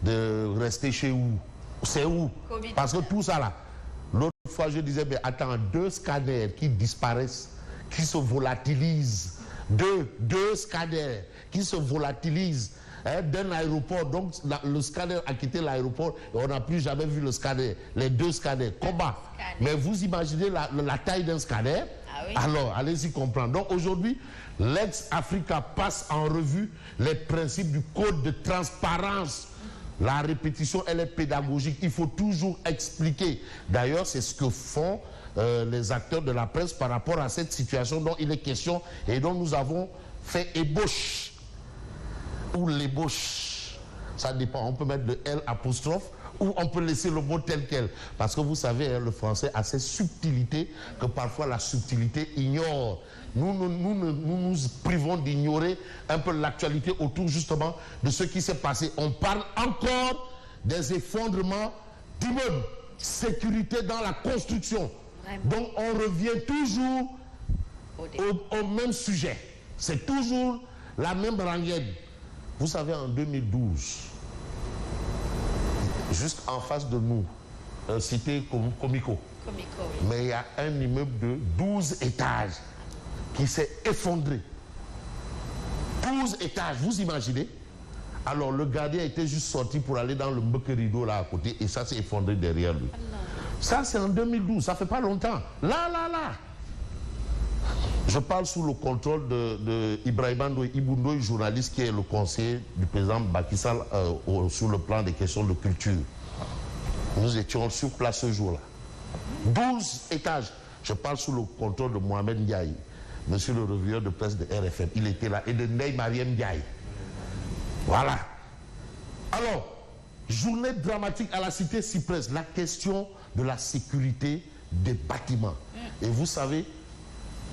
de rester chez vous. C'est où? Parce que tout ça là, l'autre fois je disais, mais attends, 2 scanners qui disparaissent, qui se volatilisent, deux scanners qui se volatilisent d'un aéroport, donc le scanner a quitté l'aéroport et on n'a plus jamais vu le scanner, les 2 scanners, combat. Mais vous imaginez la taille d'un scanner? Ah oui. Alors, allez-y comprendre. Donc aujourd'hui, l'ex-Africa passe en revue les principes du code de transparence. La répétition, elle est pédagogique. Il faut toujours expliquer. D'ailleurs, c'est ce que font les acteurs de la presse par rapport à cette situation dont il est question et dont nous avons fait ébauche. Ou l'ébauche. Ça dépend. On peut mettre le L apostrophe ou on peut laisser le mot tel quel. Parce que vous savez, le français a ces subtilités que parfois la subtilité ignore. Nous nous privons d'ignorer un peu l'actualité autour justement de ce qui s'est passé. On parle encore des effondrements d'immeubles, sécurité dans la construction. Vraiment. Donc on revient toujours au même sujet. C'est toujours la même rengaine. Vous savez, en 2012, juste en face de nous, cité Comico. Oui. Mais il y a un immeuble de 12 étages qui s'est effondré. 12 étages, vous imaginez? Alors le gardien était juste sorti pour aller dans le mbeke rideau là à côté et ça s'est effondré derrière lui. Allah. Ça c'est en 2012, ça fait pas longtemps. Là. Je parle sous le contrôle de Ibrahima Ibou Ndoye, journaliste qui est le conseiller du président Macky Sall sur le plan des questions de culture. Nous étions sur place ce jour-là. 12 étages. Je parle sous le contrôle de Mohamed Ndiaye, monsieur le revueur de presse de RFM. Il était là. Et de Ney Mariem Ndiaye. Voilà. Alors, journée dramatique à la cité Cyprès. La question de la sécurité des bâtiments. Et vous savez,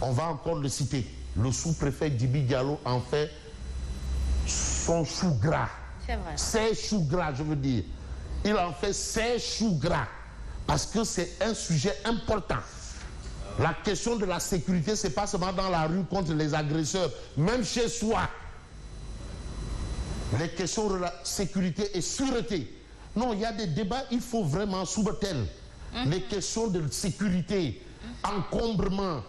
on va encore le citer. Le sous-préfet Djibi Diallo en fait son chou gras. C'est vrai. Ses choux gras, je veux dire. Il en fait ses choux gras. Parce que c'est un sujet important. La question de la sécurité, c'est pas seulement dans la rue contre les agresseurs, même chez soi. Les questions de la sécurité et sûreté. Non, il y a des débats, il faut vraiment Soubatel. Les questions de sécurité, encombrement,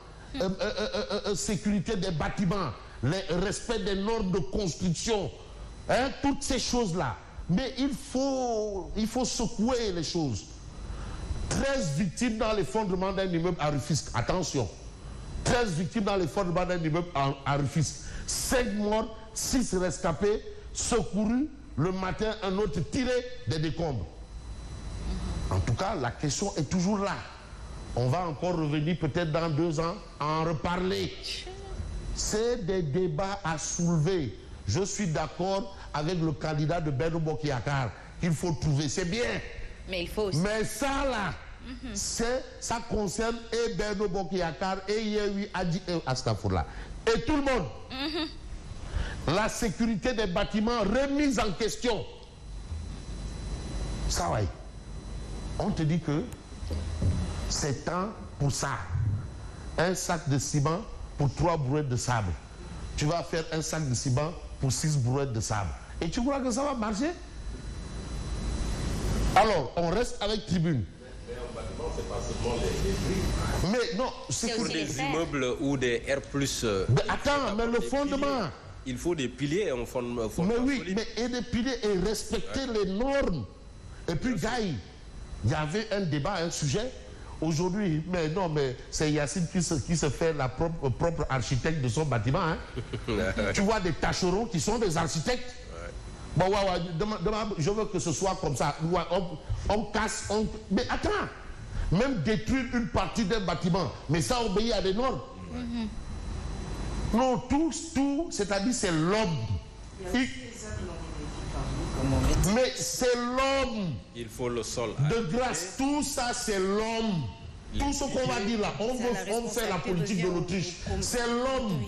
sécurité des bâtiments, le respect des normes de construction, toutes ces choses-là. Mais il faut secouer les choses. 13 victimes dans l'effondrement d'un immeuble à Rufisque. Attention. 13 victimes dans l'effondrement d'un immeuble à Rufisque. 5 morts, 6 rescapés, secourus. Le matin, un autre tiré des décombres. En tout cas, la question est toujours là. On va encore revenir peut-être dans 2 ans à en reparler. C'est des débats à soulever. Je suis d'accord avec le candidat de Benno Bokk Yakaar qu'il faut trouver. C'est bien. Mais il faut aussi. Mais ça là, ça concerne et Benno Bokk Yakaar et Yewwi Astafurlah. Et tout le monde. La sécurité des bâtiments remise en question. Ça ouais. On te dit que c'est temps pour ça. Un sac de ciment pour 3 brouettes de sable. Tu vas faire un sac de ciment pour 6 brouettes de sable. Et tu crois que ça va marcher? Alors, on reste avec Tribune. Mais un bâtiment, c'est pas seulement les briques. Mais non, c'est pour des immeubles ou des R+. Attends, mais le fondement. Il faut des piliers, un fondement. Mais oui, mais et des piliers et respecter les normes. Et puis, Gaï, il y avait un débat, un sujet. Aujourd'hui, mais non, mais c'est Yacine qui se fait la propre architecte de son bâtiment. Hein. Tu vois des tâcherons qui sont des architectes. Bon, demain, je veux que ce soit comme ça. On casse, mais attends, même détruire une partie d'un bâtiment, mais ça obéit à des normes. Non, tout, c'est-à-dire c'est l'homme. Mais c'est l'homme. Il faut le sol. De grâce, tout ça c'est l'homme. Tout ce qu'on va dire là, on fait la politique de l'Autriche. C'est l'homme.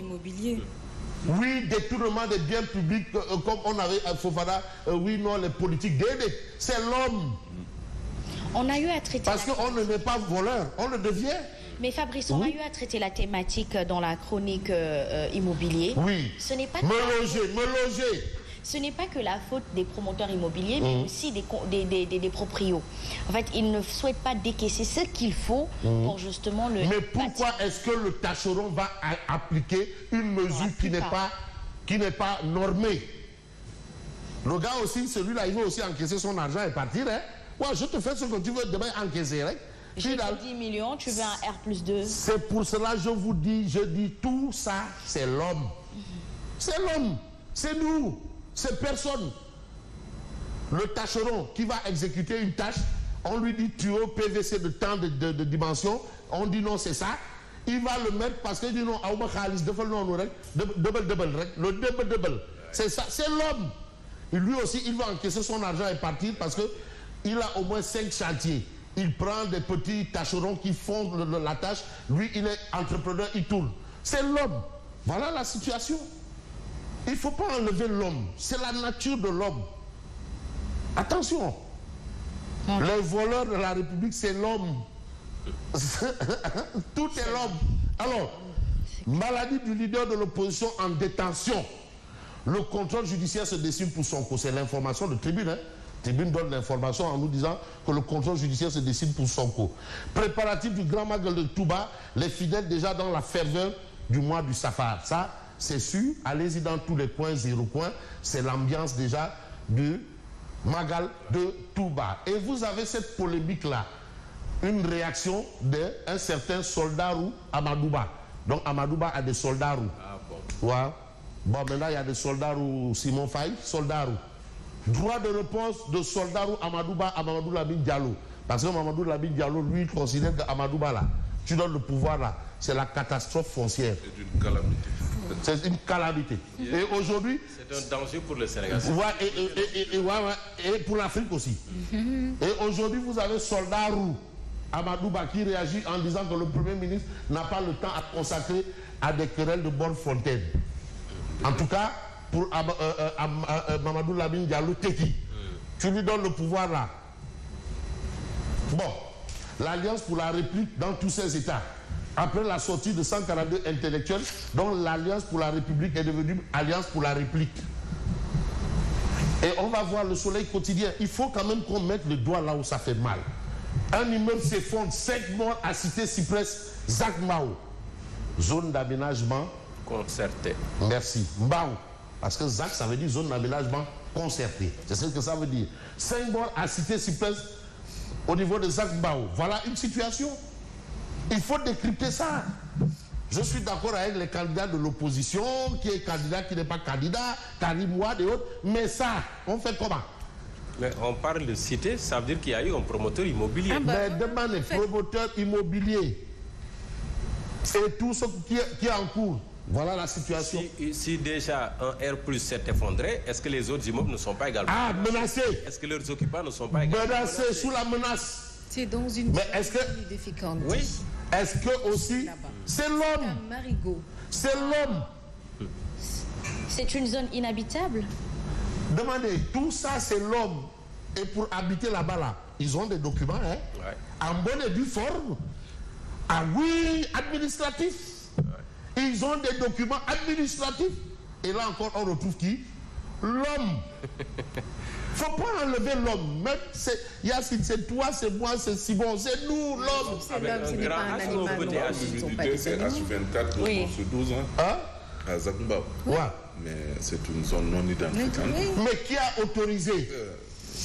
Oui, détournement des biens publics, comme on avait à Fofana, oui, non, les politiques, c'est l'homme. On a eu à traiter. Parce qu'on ne n'est pas voleur, on le devient. Mais Fabrice, on a eu à traiter la thématique dans la chronique immobilier. Oui. Ce n'est pas. Me loger. ce n'est pas que la faute des promoteurs immobiliers, mais aussi des proprios. En fait, ils ne souhaitent pas décaisser ce qu'il faut pour justement le... Mais pourquoi est-ce que le tâcheron va appliquer une mesure qui n'est pas normée? Le gars aussi, celui-là, il veut aussi encaisser son argent et partir. Hein? Ouais, je te fais ce que tu veux demain encaisser. Hein? J'ai 10 millions, tu veux un R+2. C'est pour cela que je dis tout ça, c'est l'homme. C'est l'homme, c'est nous, c'est personne. Le tâcheron qui va exécuter une tâche, on lui dit tu as PVC de tant de dimensions, on dit non c'est ça, il va le mettre parce qu'il dit non, le double. C'est ça, c'est l'homme. Et lui aussi, il va encaisser son argent et partir parce qu'il a au moins 5 chantiers. Il prend des petits tâcherons qui font la tâche. Lui, il est entrepreneur, il tourne. C'est l'homme. Voilà la situation. Il ne faut pas enlever l'homme. C'est la nature de l'homme. Attention. Les voleurs de la République, c'est l'homme. Tout est l'homme. Alors, maladie du leader de l'opposition en détention. Le contrôle judiciaire se dessine pour Sonko. C'est l'information de Tribune. Hein? Tribune donne l'information en nous disant que le contrôle judiciaire se décide pour Sonko. Préparatif du grand magal de Touba, les fidèles déjà dans la ferveur du mois du Safar. Ça, c'est sûr. Allez-y dans tous les coins, 0 coins. C'est l'ambiance déjà du magal de Touba. Et vous avez cette polémique-là. Une réaction d'un certain soldat roux Amadouba. Donc Amadouba a des soldats roux. Ah bon. Ouais. Bon, maintenant il y a des soldats roux Simon Faye, soldats roux. Droit de réponse de soldat roux Amadouba à Mamadou Lamine Diallo. Parce que Mamadou Lamine Diallo, lui, il considère qu'Amadouba là, tu donnes le pouvoir là, c'est la catastrophe foncière. C'est une calamité. C'est une calamité. Et aujourd'hui... C'est un danger pour le Sénégal. Et pour l'Afrique aussi. Et aujourd'hui, vous avez soldat roux Amadouba qui réagit en disant que le Premier ministre n'a pas le temps à consacrer à des querelles de bonne fontaine. En tout cas, pour Mamadou Lamine Diallo Teki, tu lui donnes le pouvoir là. Bon, l'Alliance pour la République dans tous ces États, après la sortie de 142 intellectuels, dont l'Alliance pour la République est devenue Alliance pour la République. Et on va voir le soleil quotidien. Il faut quand même qu'on mette le doigt là où ça fait mal. Un immeuble s'effondre, 5 morts à Cité-Cypress, Zach Mao. Zone d'aménagement concerté. Merci. Mbao. Parce que ZAC, ça veut dire zone d'aménagement concerté. C'est ce que ça veut dire. 5 morts à Cité-Cypress au niveau de ZAC Mbao. Voilà une situation. Il faut décrypter ça. Je suis d'accord avec les candidats de l'opposition, qui est candidat, qui n'est pas candidat, Karim Ouad et autres. Mais ça, on fait comment? Mais on parle de cité, ça veut dire qu'il y a eu un promoteur immobilier. Mais demande les promoteurs immobiliers. C'est tout ce qui est en cours. Voilà la situation. Si déjà un R+ s'est effondré, est-ce que les autres immeubles ne sont pas également menacés? Est-ce que leurs occupants ne sont pas également menacés sous la menace? C'est dans une déficiente. Oui. Est-ce que aussi c'est l'homme? C'est l'homme. C'est une zone inhabitable. Demandez, tout ça c'est l'homme. Et pour habiter là-bas, là, ils ont des documents, hein? Ouais. En bonne et due forme. Ah oui, administratif. Ouais. Ils ont des documents administratifs. Et là encore, on retrouve qui? L'homme. Faut pas enlever l'homme. Yacine, c'est toi, c'est moi, c'est Simon, c'est nous, l'homme. C'est l'homme, ce n'est pas un animal. C'est H24 oui. Sur 12 ans. Hein? À Zakmbao. Ouais. Mais c'est une zone non identifiante. Mais qui a autorisé?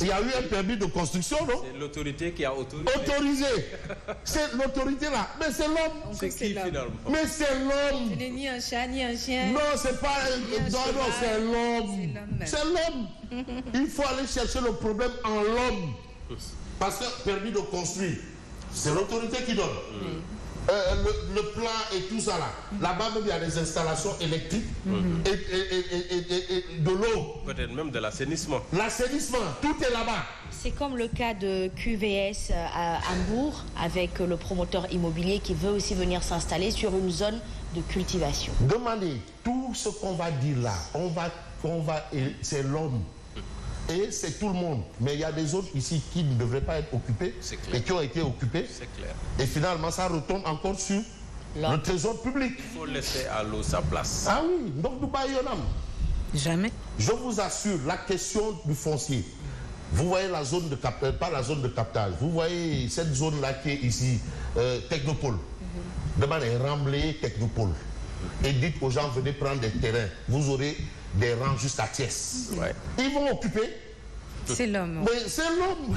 Il y a eu un permis de construction, non? C'est l'autorité qui a autorisé. Autorisé. C'est l'autorité là. Mais c'est l'homme. C'est qui finalement? Mais c'est l'homme. Ce n'est ni un chat, ni un chien. Non, c'est pas non, c'est l'homme. C'est l'homme. Il faut aller chercher le problème en l'homme. Parce que permis de construire, c'est l'autorité qui donne. Le plan et tout ça là. Là-bas même il y a des installations électriques et de l'eau. Peut-être même de l'assainissement. L'assainissement, tout est là-bas. C'est comme le cas de QVS à Hambourg avec le promoteur immobilier qui veut aussi venir s'installer sur une zone de cultivation. Demandez, tout ce qu'on va dire là, c'est l'homme. Et c'est tout le monde. Mais il y a des autres ici qui ne devraient pas être occupés et qui ont été occupés. C'est clair. Et finalement, ça retombe encore sur le trésor public. Il faut laisser à l'eau sa place. Ah oui, donc nous baillons. Jamais. Je vous assure, la question du foncier, vous voyez la zone de captage, pas la zone de captage, vous voyez cette zone-là qui est ici, Technopole. Demandez Remblai, Technopole. Et dites aux gens, venez prendre des terrains. Vous aurez des rangs juste à Thiès. Ouais. Ils vont occuper. C'est l'homme. Mais c'est l'homme.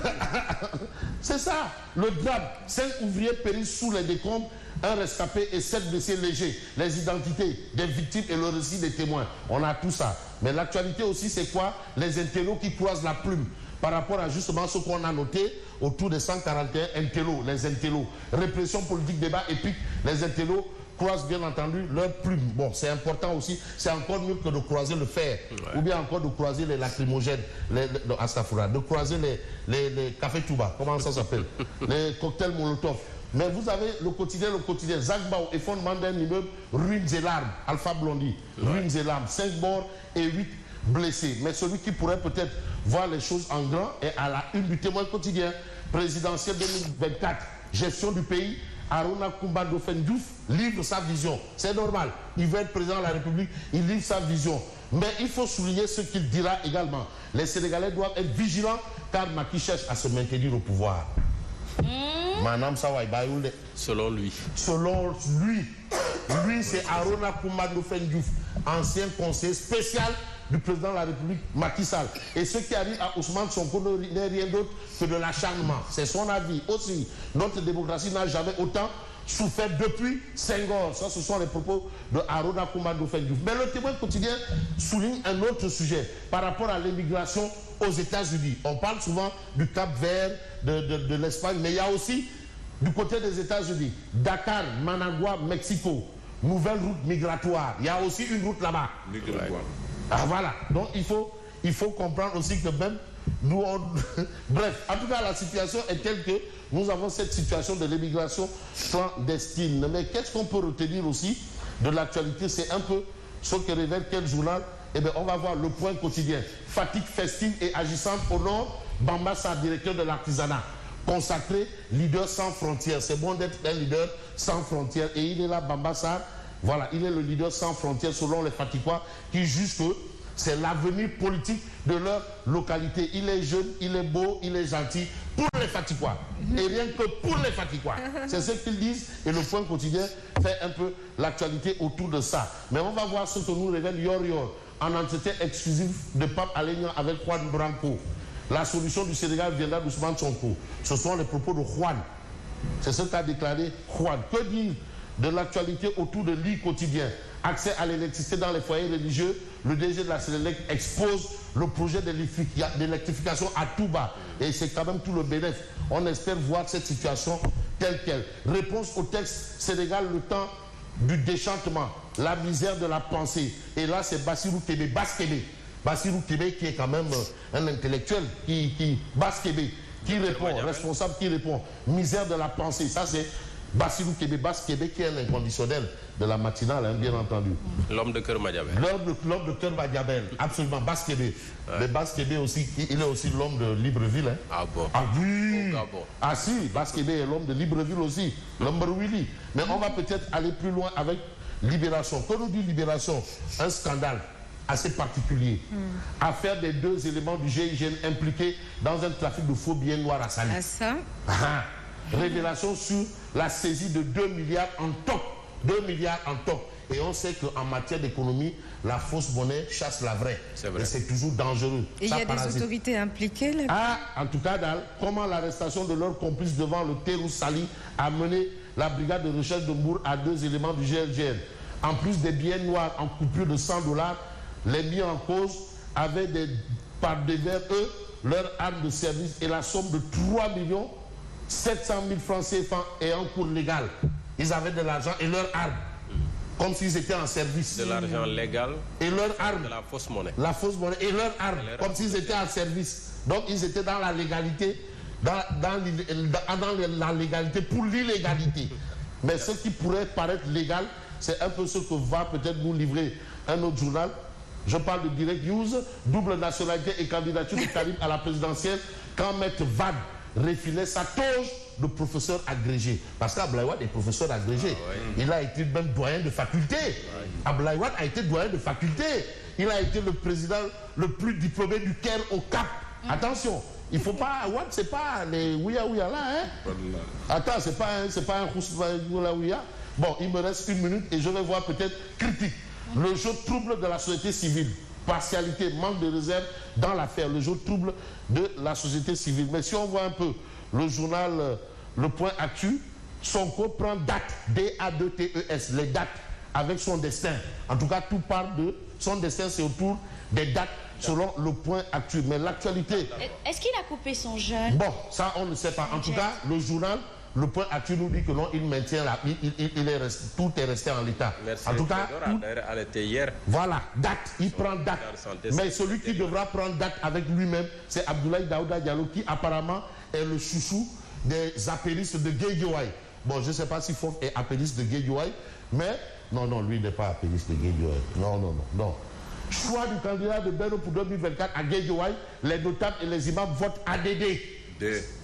C'est ça. Le drame. 5 ouvriers périssent sous les décombres, un rescapé et 7 blessés légers. Les identités des victimes et le récit des témoins. On a tout ça. Mais l'actualité aussi, c'est quoi? Les intellos qui croisent la plume par rapport à justement ce qu'on a noté autour des 141 intellos, les intellos. Répression politique, débat épique, les intellos croisent bien entendu leur plume. Bon, c'est important aussi, c'est encore mieux que de croiser le fer, ou bien encore de croiser les lacrymogènes, de croiser les cafés Touba, comment ça s'appelle, les cocktails Molotov. Mais vous avez le quotidien, Zach Bao, effondrement d'un immeuble, ruines et larmes, Alpha Blondie, ruines et larmes, 5 morts et 8 blessés. Mais celui qui pourrait peut-être voir les choses en grand est à la une du Témoin quotidien, présidentiel 2024, gestion du pays. Arona Kumbado Fendjouf livre sa vision. C'est normal. Il veut être président de la République, il livre sa vision. Mais il faut souligner ce qu'il dira également. Les Sénégalais doivent être vigilants car Macky cherche à se maintenir au pouvoir. Madame Sawai Bayoulé. Selon lui. Selon lui. Lui, c'est Arona Kumbado Fendjouf, ancien conseiller spécial du président de la République, Macky Sall. Et ce qui arrive à Ousmane Sonko n'est rien d'autre que de l'acharnement. C'est son avis aussi. Notre démocratie n'a jamais autant souffert depuis Senghor. Ça, ce sont les propos de Arona Kumbado Fendjouf. Mais le Témoin quotidien souligne un autre sujet par rapport à l'immigration aux États-Unis. On parle souvent du Cap-Vert, de l'Espagne, mais il y a aussi du côté des États-Unis, Dakar, Managua, Mexico, nouvelle route migratoire. Il y a aussi une route là-bas. Ah voilà, donc il faut comprendre aussi que même nous, bref, en tout cas la situation est telle que nous avons cette situation de l'immigration clandestine. Mais qu'est-ce qu'on peut retenir aussi de l'actualité? C'est un peu ce que révèle quel journal? Eh bien, on va voir le Point quotidien. Fatigue festive et agissante au nord, Bamba Sarr, directeur de l'artisanat. Consacré, leader sans frontières. C'est bon d'être un leader sans frontières. Et il est là, Bamba Sarr. Voilà, il est le leader sans frontières selon les Fatikois qui jugent que c'est l'avenir politique de leur localité. Il est jeune, il est beau, il est gentil pour les Fatikois. Et rien que pour les Fatikois. C'est ce qu'ils disent et le Point quotidien fait un peu l'actualité autour de ça. Mais on va voir ce que nous révèle Yor Yor en entretien exclusif de Pape Alé-Niang avec Juan Branco. La solution du Sénégal viendra d'Ousmane Sonko. Ce sont les propos de Juan. C'est ce qu'a déclaré Juan. Que dire de l'actualité autour de l'I quotidien? Accès à l'électricité dans les foyers religieux. Le DG de la Sénélec expose le projet d'électrification à Touba. Et c'est quand même tout le bénéfice. On espère voir cette situation telle qu'elle. Réponse au texte Sénégal, le temps du déchantement, la misère de la pensée. Et là, c'est Bassirou Kébé, Basse-Kébé. Bassirou Kébé qui est quand même un intellectuel, Basse-Kébé, qui répond, responsable qui répond. Misère de la pensée, ça c'est Bassirou Kébé, Basse-Kébé qui est un inconditionnel de la matinale, hein, bien entendu. L'homme de Keur Madiabel. L'homme de Keur Madiabel, absolument, Basse-Kébé. Mais Basse-Kébé aussi, il est aussi l'homme de Libreville. Hein. Ah bon? Ah oui. Bon. Ah si, Basse-Kébé est l'homme de Libreville aussi, l'homme de Willy. Mais on va peut-être aller plus loin avec Libération. Quand on dit Libération, un scandale assez particulier. Affaire des 2 éléments du GIGN impliqués dans un trafic de faux billets noirs à Saly. Ah ça? Révélation sur la saisie de 2 milliards en top. 2 milliards en top. Et on sait qu'en matière d'économie, la fausse monnaie chasse la vraie. C'est vrai. Et c'est toujours dangereux. Et il y a des autorités impliquées là? Ah, en tout cas, comment l'arrestation de leurs complices devant le Terrou Sali a mené la brigade de recherche de Mbour à 2 éléments du GLGN. En plus des billets noirs en coupure de $100, les mis en cause avaient par devers eux leur arme de service et la somme de 3 700 000 francs CFA et en cours légal. Ils avaient de l'argent et leur arme, comme s'ils étaient en service. De l'argent légal et leur arme. De la fausse monnaie. La fausse monnaie et leur arme, comme s'ils étaient en service. Donc ils étaient dans la légalité, dans la légalité pour l'illégalité. Mais ce qui pourrait paraître légal, c'est un peu ce que va peut-être nous livrer un autre journal. Je parle de Direct News, double nationalité et candidature de Karim à la présidentielle quand Maître Wade refilait sa toge de professeur agrégé. Parce qu'Abdoulaye Wade est professeur agrégé. Il a été même doyen de faculté. Abdoulaye Wade a été doyen de faculté. Il a été le président le plus diplômé du Caire au Cap. Attention, il ne faut pas... Wade, c'est pas les ouïa là, hein. Attends, c'est pas un ouïa ouïa. Bon, il me reste 1 minute et je vais voir peut-être critique. Le jeu trouble de la société civile. Partialité, manque de réserve dans l'affaire. Le jeu trouble de la société civile. Mais si on voit un peu le journal Le Point Actu, Sonko prend date, D-A-2-T-E-S, les dates avec son destin. En tout cas, tout part de son destin, c'est autour des dates selon Le Point Actu. Mais l'actualité... Est-ce qu'il a coupé son jeûne? Bon, ça on ne sait pas. En tout cas, le journal Le Point Actu nous dit que non, il maintient tout est resté en l'état. En tout cas, voilà, date, il prend date. Mais celui qui devra prendre date avec lui-même, c'est Abdoulaye Daouda Diallo, qui apparemment est le chouchou des apéristes de Guédiouaï. Bon, je ne sais pas si Fof est apériste de Guédiouaï, mais non, lui n'est pas apériste de Guédiouaï. Non. Choix du candidat de Benno pour 2024 à Guédiouaï, les notables et les imams votent ADD.